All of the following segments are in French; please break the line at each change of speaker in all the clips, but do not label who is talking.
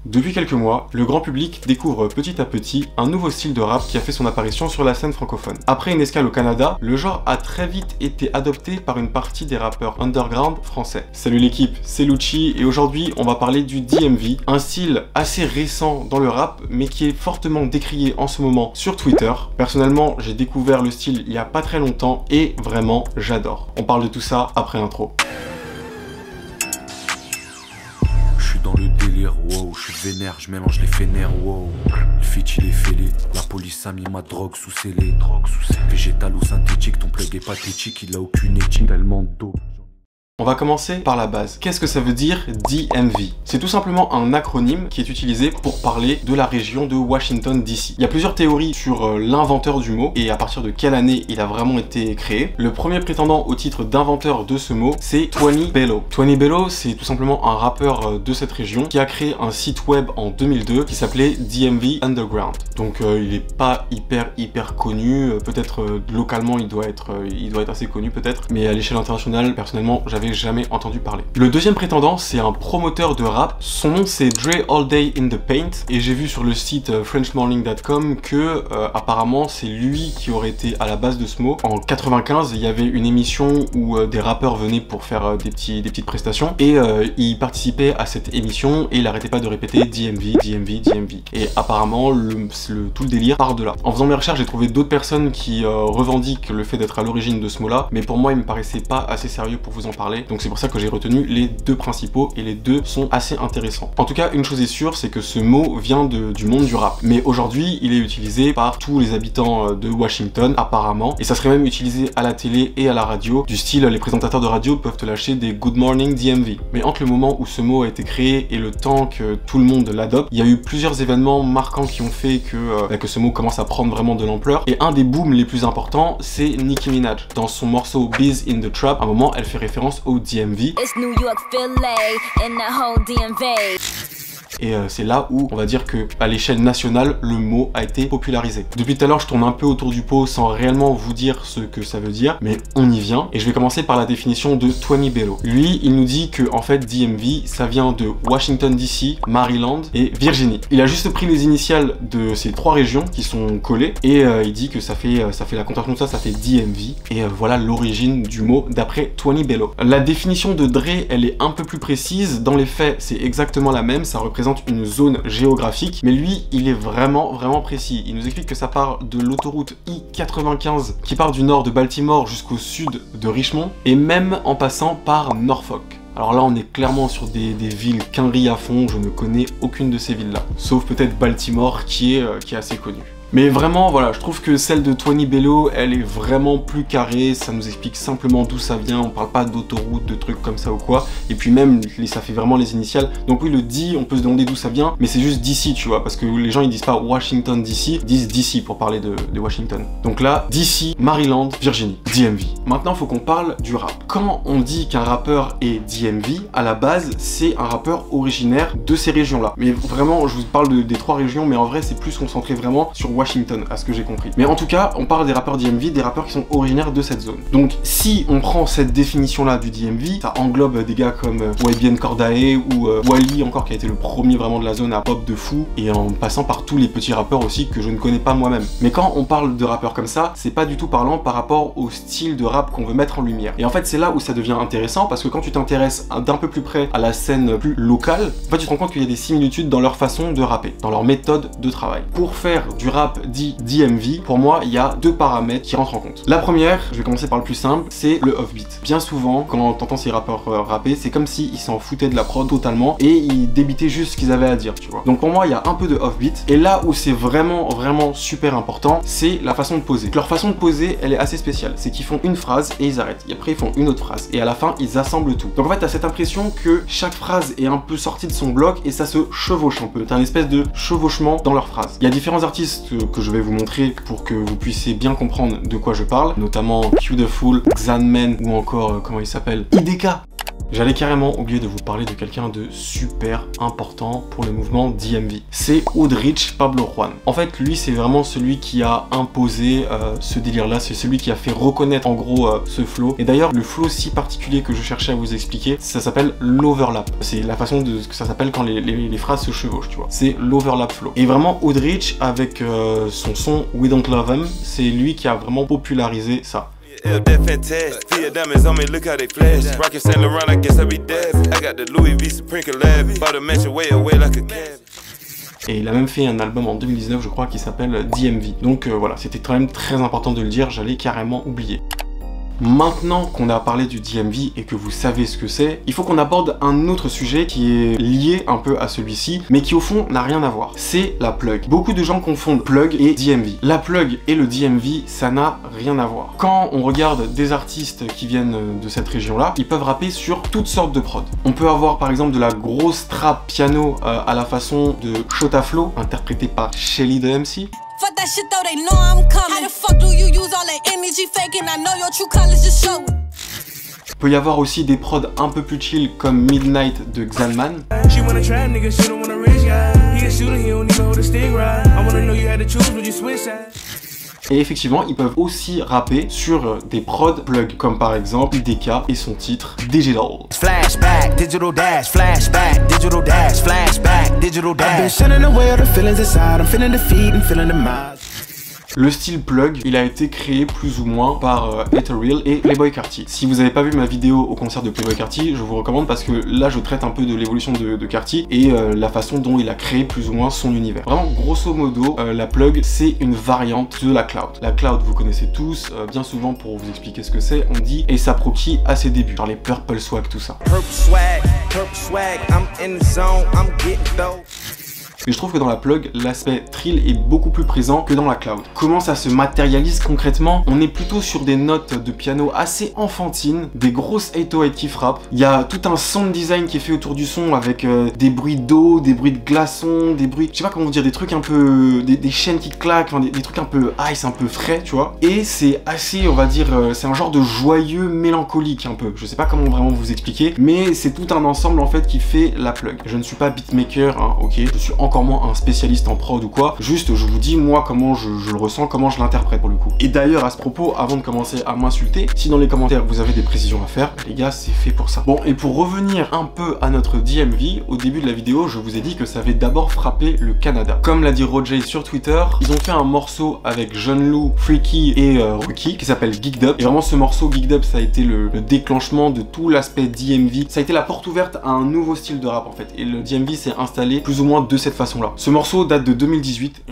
Depuis quelques mois, le grand public découvre petit à petit un nouveau style de rap qui a fait son apparition sur la scène francophone. Après une escale au Canada, le genre a très vite été adopté par une partie des rappeurs underground français. Salut l'équipe, c'est Lucci et aujourd'hui on va parler du DMV, un style assez récent dans le rap mais qui est fortement décrié en ce moment sur Twitter. Personnellement, j'ai découvert le style il y a pas très longtemps et vraiment j'adore. On parle de tout ça après l'intro.
Dans le délire, wow, je suis vénère, je mélange les fénères, wow. Le fit il est fêlé, la police a mis ma drogue sous scellé. Végétal ou synthétique, ton plug est pathétique, il a aucune éthique, tellement d'eau.
On va commencer par la base. Qu'est-ce que ça veut dire DMV? C'est tout simplement un acronyme qui est utilisé pour parler de la région de Washington DC. Il y a plusieurs théories sur l'inventeur du mot et à partir de quelle année il a vraiment été créé. Le premier prétendant au titre d'inventeur de ce mot, c'est Tony Bello. Tony Bello, c'est tout simplement un rappeur de cette région qui a créé un site web en 2002 qui s'appelait DMV Underground. Donc il est pas hyper connu, peut-être localement il doit être assez connu peut-être, mais à l'échelle internationale, personnellement, j'avais jamais entendu parler. Le deuxième prétendant, c'est un promoteur de rap. Son nom, c'est Dre All Day in the Paint. Et j'ai vu sur le site frenchmorning.com que apparemment, c'est lui qui aurait été à la base de ce mot. En 95, il y avait une émission où des rappeurs venaient pour faire des petites prestations. Et il participait à cette émission et il arrêtait pas de répéter DMV, DMV, DMV. Et apparemment, tout le délire part de là. En faisant mes recherches, j'ai trouvé d'autres personnes qui revendiquent le fait d'être à l'origine de ce mot-là. Mais pour moi, il me paraissait pas assez sérieux pour vous en parler. Donc c'est pour ça que j'ai retenu les deux principaux et les deux sont assez intéressants. En tout cas, une chose est sûre, c'est que ce mot vient du monde du rap. Mais aujourd'hui, il est utilisé par tous les habitants de Washington, apparemment. Et ça serait même utilisé à la télé et à la radio. Du style, les présentateurs de radio peuvent te lâcher des Good Morning DMV. Mais entre le moment où ce mot a été créé et le temps que tout le monde l'adopte, il y a eu plusieurs événements marquants qui ont fait que ce mot commence à prendre vraiment de l'ampleur. Et un des booms les plus importants, c'est Nicki Minaj. Dans son morceau Biz in the Trap, à un moment, elle fait référence au DMV. Et c'est là où on va dire que à l'échelle nationale le mot a été popularisé. Depuis tout à l'heure je tourne un peu autour du pot sans réellement vous dire ce que ça veut dire, mais on y vient et je vais commencer par la définition de Tony Bello. Lui il nous dit que en fait DMV ça vient de Washington DC, Maryland et Virginie. Il a juste pris les initiales de ces trois régions qui sont collées et il dit que ça fait la contraction de ça fait DMV et voilà l'origine du mot d'après Tony Bello. La définition de Dre elle est un peu plus précise, dans les faits c'est exactement la même, ça représente une zone géographique, mais lui il est vraiment précis. Il nous explique que ça part de l'autoroute I-95 qui part du nord de Baltimore jusqu'au sud de Richmond et même en passant par Norfolk. Alors là on est clairement sur des villes quinri à fond, je ne connais aucune de ces villes là, sauf peut-être Baltimore qui est assez connue. Mais vraiment, voilà, je trouve que celle de Tony Bello, elle est vraiment plus carrée, ça nous explique simplement d'où ça vient, on parle pas d'autoroute, de trucs comme ça ou quoi, et puis même, ça fait vraiment les initiales. Donc oui, le D, on peut se demander d'où ça vient, mais c'est juste DC, tu vois, parce que les gens ils disent pas Washington DC, ils disent DC pour parler de Washington. Donc là, DC, Maryland, Virginie, DMV. Maintenant, faut qu'on parle du rap. Quand on dit qu'un rappeur est DMV, à la base, c'est un rappeur originaire de ces régions-là. Mais vraiment, je vous parle des trois régions, mais en vrai, c'est plus concentré vraiment sur Washington, à ce que j'ai compris. Mais en tout cas, on parle des rappeurs DMV, des rappeurs qui sont originaires de cette zone. Donc, si on prend cette définition-là du DMV, ça englobe des gars comme YBN Cordae ou Wally, encore qui a été le premier vraiment de la zone à pop de fou, et en passant par tous les petits rappeurs aussi que je ne connais pas moi-même. Mais quand on parle de rappeurs comme ça, c'est pas du tout parlant par rapport au style de rap qu'on veut mettre en lumière. Et en fait, c'est là où ça devient intéressant, parce que quand tu t'intéresses d'un peu plus près à la scène plus locale, en fait, tu te rends compte qu'il y a des similitudes dans leur façon de rapper, dans leur méthode de travail. Pour faire du rap dit DMV, pour moi, il y a deux paramètres qui rentrent en compte. La première, je vais commencer par le plus simple, c'est le offbeat. Bien souvent, quand t'entends ces rappeurs rapper, c'est comme s'ils s'en foutaient de la prod totalement et ils débitaient juste ce qu'ils avaient à dire, tu vois. Donc pour moi, il y a un peu de offbeat. Et là où c'est vraiment super important, c'est la façon de poser. Leur façon de poser, elle est assez spéciale. C'est qu'ils font une phrase et ils arrêtent. Et après, ils font une autre phrase. Et à la fin, ils assemblent tout. Donc en fait, t'as cette impression que chaque phrase est un peu sortie de son bloc et ça se chevauche un peu. T'as une espèce de chevauchement dans leurs phrases. Il y a différents artistes que je vais vous montrer pour que vous puissiez bien comprendre de quoi je parle, notamment Q The Fool, Xanmen ou encore, comment il s'appelle, IDK. J'allais carrément oublier de vous parler de quelqu'un de super important pour le mouvement DMV. C'est Udrich Pablo Juan. En fait, lui, c'est vraiment celui qui a imposé ce délire-là. C'est celui qui a fait reconnaître en gros ce flow. Et d'ailleurs, le flow si particulier que je cherchais à vous expliquer, ça s'appelle l'overlap. C'est la façon de ce que ça s'appelle quand les phrases se chevauchent, tu vois. C'est l'overlap flow. Et vraiment, Udrich, avec son son We Don't Love Him, c'est lui qui a vraiment popularisé ça. Et il a même fait un album en 2019, je crois, qui s'appelle DMV. Donc voilà, c'était quand même très important de le dire, j'allais carrément oublier. Maintenant qu'on a parlé du DMV et que vous savez ce que c'est, il faut qu'on aborde un autre sujet qui est lié un peu à celui-ci, mais qui au fond n'a rien à voir. C'est la plug. Beaucoup de gens confondent plug et DMV. La plug et le DMV, ça n'a rien à voir. Quand on regarde des artistes qui viennent de cette région-là, ils peuvent rapper sur toutes sortes de prods. On peut avoir par exemple de la grosse trap piano à la façon de Shota Flow, interprété par Shelly de MC.
Fuck that shit though, they know I'm coming. How the fuck do you use all that energy faking? I know your true colors just show.
Il peut y avoir aussi des prods un peu plus chill comme Midnight de Xanman. Et effectivement, ils peuvent aussi rapper sur des prods plug, comme par exemple DK et son titre Digital.
Flashback, digital dash, flashback, digital dash, flashback, digital dash.
Le style plug, il a été créé plus ou moins par Ethereal et Playboi Carti. Si vous n'avez pas vu ma vidéo au concert de Playboi Carti, je vous recommande parce que là je traite un peu de l'évolution de Carti et la façon dont il a créé plus ou moins son univers. Vraiment, grosso modo, la plug, c'est une variante de la cloud. La cloud, vous connaissez tous, bien souvent pour vous expliquer ce que c'est, on dit A$AP Rocky à ses débuts, genre les Purple Swag, tout ça.
Purple swag, I'm in the zone, I'm getting dope.
Et je trouve que dans la plug, l'aspect trill est beaucoup plus présent que dans la cloud. Comment ça se matérialise concrètement? On est plutôt sur des notes de piano assez enfantines, des grosses 808 qui frappent. Il y a tout un sound design qui est fait autour du son avec des bruits d'eau, des bruits de glaçons, des bruits, je sais pas comment dire, des trucs un peu, des chaînes qui claquent, enfin, des trucs un peu ice, un peu frais, tu vois. Et c'est assez, on va dire, c'est un genre de joyeux mélancolique un peu. Je sais pas comment vraiment vous expliquer, mais c'est tout un ensemble en fait qui fait la plug. Je ne suis pas beatmaker, hein, ok, je suis encore moins un spécialiste en prod ou quoi, juste je vous dis moi comment je le ressens, comment je l'interprète pour le coup. Et d'ailleurs à ce propos, avant de commencer à m'insulter, si dans les commentaires vous avez des précisions à faire, les gars c'est fait pour ça. Bon, et pour revenir un peu à notre DMV, au début de la vidéo je vous ai dit que ça avait d'abord frappé le Canada. Comme l'a dit Roger sur Twitter, ils ont fait un morceau avec John Lou, Freaky et Rookie qui s'appelle Geeked Up, et vraiment ce morceau Geeked Up ça a été le déclenchement de tout l'aspect DMV, ça a été la porte ouverte à un nouveau style de rap en fait, et le DMV s'est installé plus ou moins de cette façon là. Ce morceau date de 2018.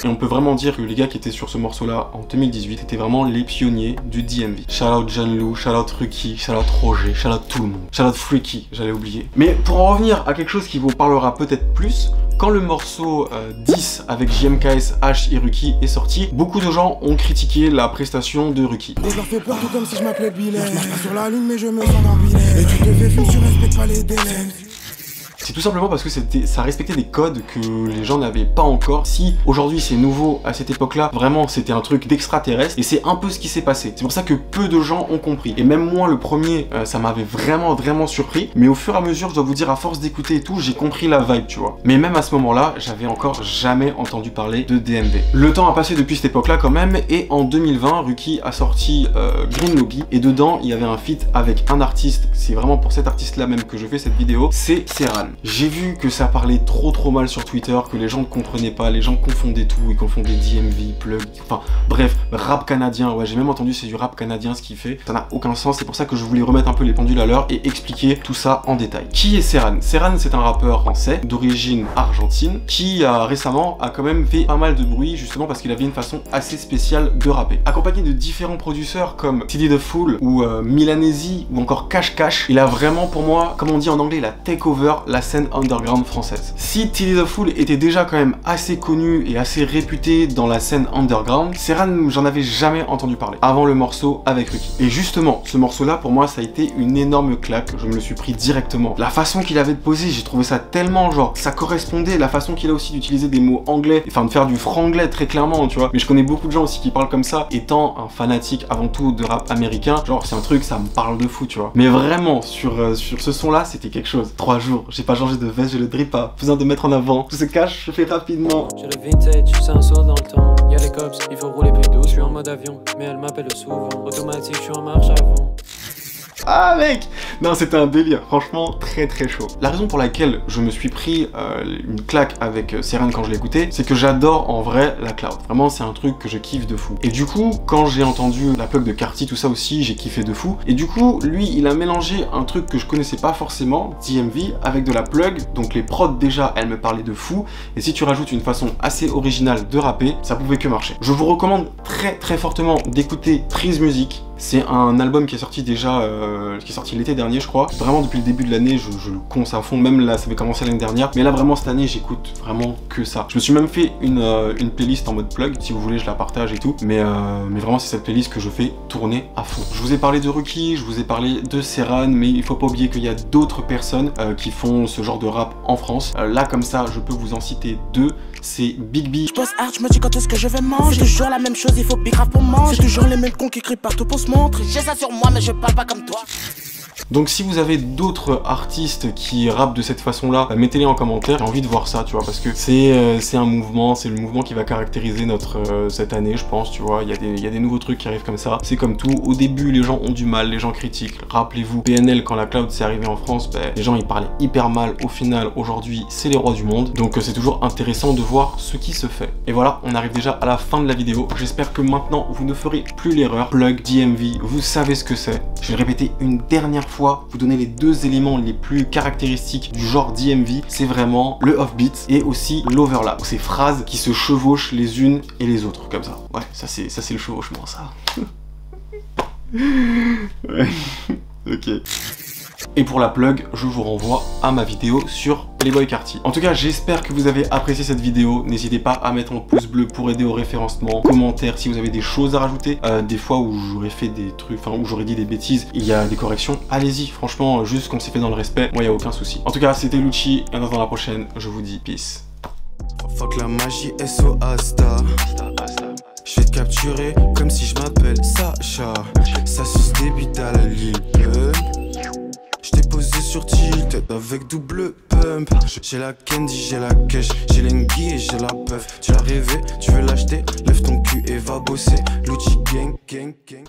Et on peut vraiment dire que les gars qui étaient sur ce morceau-là en 2018 étaient vraiment les pionniers du DMV. Shout out John Lou, shout out Rookie, shout out Roger, shout out tout le monde. Shout out Freaky, j'allais oublier. Mais pour en revenir à quelque chose qui vous parlera peut-être plus, quand le morceau 10 avec JMKS, H et Rookie est sorti, beaucoup de gens ont critiqué la prestation de Rookie.
Et je leur fais peur tout comme si je m'appelais Billet. Je marche pas sur la lune mais je me sens dans Billet. Et tu te fais fumer, tu respectes pas les délais.
C'est tout simplement parce que ça respectait des codes que les gens n'avaient pas encore. Si aujourd'hui c'est nouveau à cette époque-là, vraiment c'était un truc d'extraterrestre et c'est un peu ce qui s'est passé. C'est pour ça que peu de gens ont compris. Et même moi le premier, ça m'avait vraiment surpris. Mais au fur et à mesure, je dois vous dire, à force d'écouter et tout, j'ai compris la vibe, tu vois. Mais même à ce moment-là, j'avais encore jamais entendu parler de DMV. Le temps a passé depuis cette époque-là quand même, et en 2020, Rookie a sorti Green Lobby, et dedans il y avait un feat avec un artiste. C'est vraiment pour cet artiste-là même que je fais cette vidéo, c'est Serran. J'ai vu que ça parlait trop mal sur Twitter, que les gens ne comprenaient pas, les gens confondaient tout, ils confondaient DMV, plug, enfin bref, rap canadien, ouais j'ai même entendu c'est du rap canadien ce qu'il fait, ça n'a aucun sens, c'est pour ça que je voulais remettre un peu les pendules à l'heure et expliquer tout ça en détail. Qui est Serran? Serran c'est un rappeur français d'origine argentine qui récemment a quand même fait pas mal de bruit justement parce qu'il avait une façon assez spéciale de rapper. Accompagné de différents producteurs comme TD The Fool ou Milanesi ou encore Cash Cash, il a vraiment pour moi, comme on dit en anglais, la take over la la scène underground française. Si Tilly the Fool était déjà quand même assez connu et assez réputé dans la scène underground, Serran, j'en avais jamais entendu parler avant le morceau avec Ruki. Et justement, ce morceau-là, pour moi, ça a été une énorme claque. Je me le suis pris directement. La façon qu'il avait de poser, j'ai trouvé ça tellement genre, ça correspondait. La façon qu'il a aussi d'utiliser des mots anglais, enfin de faire du franglais très clairement, tu vois. Mais je connais beaucoup de gens aussi qui parlent comme ça, étant un fanatique avant tout de rap américain. Genre, c'est un truc, ça me parle de fou, tu vois. Mais vraiment, sur ce son-là, c'était quelque chose. 3 jours, j'ai pas changé de veste, je le drip pas. Besoin de mettre en avant. Tout se cache, je fais rapidement.
J'ai le vintage, c'est un saut dans le temps. Y'a les cops, il faut rouler plus doux, je suis en mode avion. Mais elle m'appelle souvent, automatique, je suis en marche avant.
Ah mec! Non, c'était un délire, franchement très très chaud. La raison pour laquelle je me suis pris une claque avec Serran quand je l'ai écouté, c'est que j'adore en vrai la cloud. Vraiment, c'est un truc que je kiffe de fou. Et du coup, quand j'ai entendu la plug de Carti, tout ça aussi, j'ai kiffé de fou. Et du coup, lui, il a mélangé un truc que je connaissais pas forcément, DMV, avec de la plug. Donc les prods déjà, elles me parlaient de fou. Et si tu rajoutes une façon assez originale de rapper, ça pouvait que marcher. Je vous recommande très très fortement d'écouter Freeze Music. C'est un album qui est sorti déjà, qui est sorti l'été dernier je crois. Vraiment depuis le début de l'année, je le conce à fond, même là ça avait commencé l'année dernière. Mais là vraiment cette année j'écoute vraiment que ça. Je me suis même fait une playlist en mode plug, si vous voulez je la partage et tout. Mais vraiment c'est cette playlist que je fais tourner à fond. Je vous ai parlé de Ruki, je vous ai parlé de Serran, mais il faut pas oublier qu'il y a d'autres personnes qui font ce genre de rap en France. Là comme ça je peux vous en citer 2. C'est Big B.
Je bosse hard, je me dis quand est-ce que je vais manger. C'est toujours la même chose, il faut big grave pour manger. C'est toujours les mêmes cons qui crient partout pour se montrer. J'ai ça sur moi, mais je parle pas comme toi.
Donc si vous avez d'autres artistes qui rappent de cette façon-là, mettez-les en commentaire. J'ai envie de voir ça, tu vois, parce que c'est un mouvement, c'est le mouvement qui va caractériser cette année, je pense, tu vois. Il y a des nouveaux trucs qui arrivent comme ça. C'est comme tout. Au début, les gens ont du mal, les gens critiquent. Rappelez-vous, PNL, quand la cloud s'est arrivée en France, les gens ils parlaient hyper mal. Au final, aujourd'hui, c'est les rois du monde. Donc c'est toujours intéressant de voir ce qui se fait. Et voilà, on arrive déjà à la fin de la vidéo. J'espère que maintenant, vous ne ferez plus l'erreur. Plug, DMV, vous savez ce que c'est. Je vais le répéter une dernière fois. Vous donner les 2 éléments les plus caractéristiques du genre DMV, c'est vraiment le offbeat et aussi l'overlap. Ces phrases qui se chevauchent les unes et les autres, comme ça. Ouais, ça c'est le chevauchement, ça. Ouais. Ok. Et pour la plug, je vous renvoie à ma vidéo sur Playboi Carti. En tout cas, j'espère que vous avez apprécié cette vidéo. N'hésitez pas à mettre un pouce bleu pour aider au référencement. Commentaire si vous avez des choses à rajouter. Des fois où j'aurais fait des trucs, enfin où j'aurais dit des bêtises, il y a des corrections. Allez-y, franchement, juste qu'on s'est fait dans le respect, moi il n'y a aucun souci. En tout cas, c'était Lucci et on se voit dans la prochaine. Je vous dis peace.
Fuck la magie, SO Asta. Je vais te capturer comme si je m'appelle Sacha. Ça suce des bites à la ligne. J't'ai posé sur tilt avec double pump. J'ai la candy, j'ai la cash, j'ai l'enguy et j'ai la puff. Tu l'as rêvé, tu veux l'acheter, lève ton cul et va bosser. Lucci gang, gang, gang.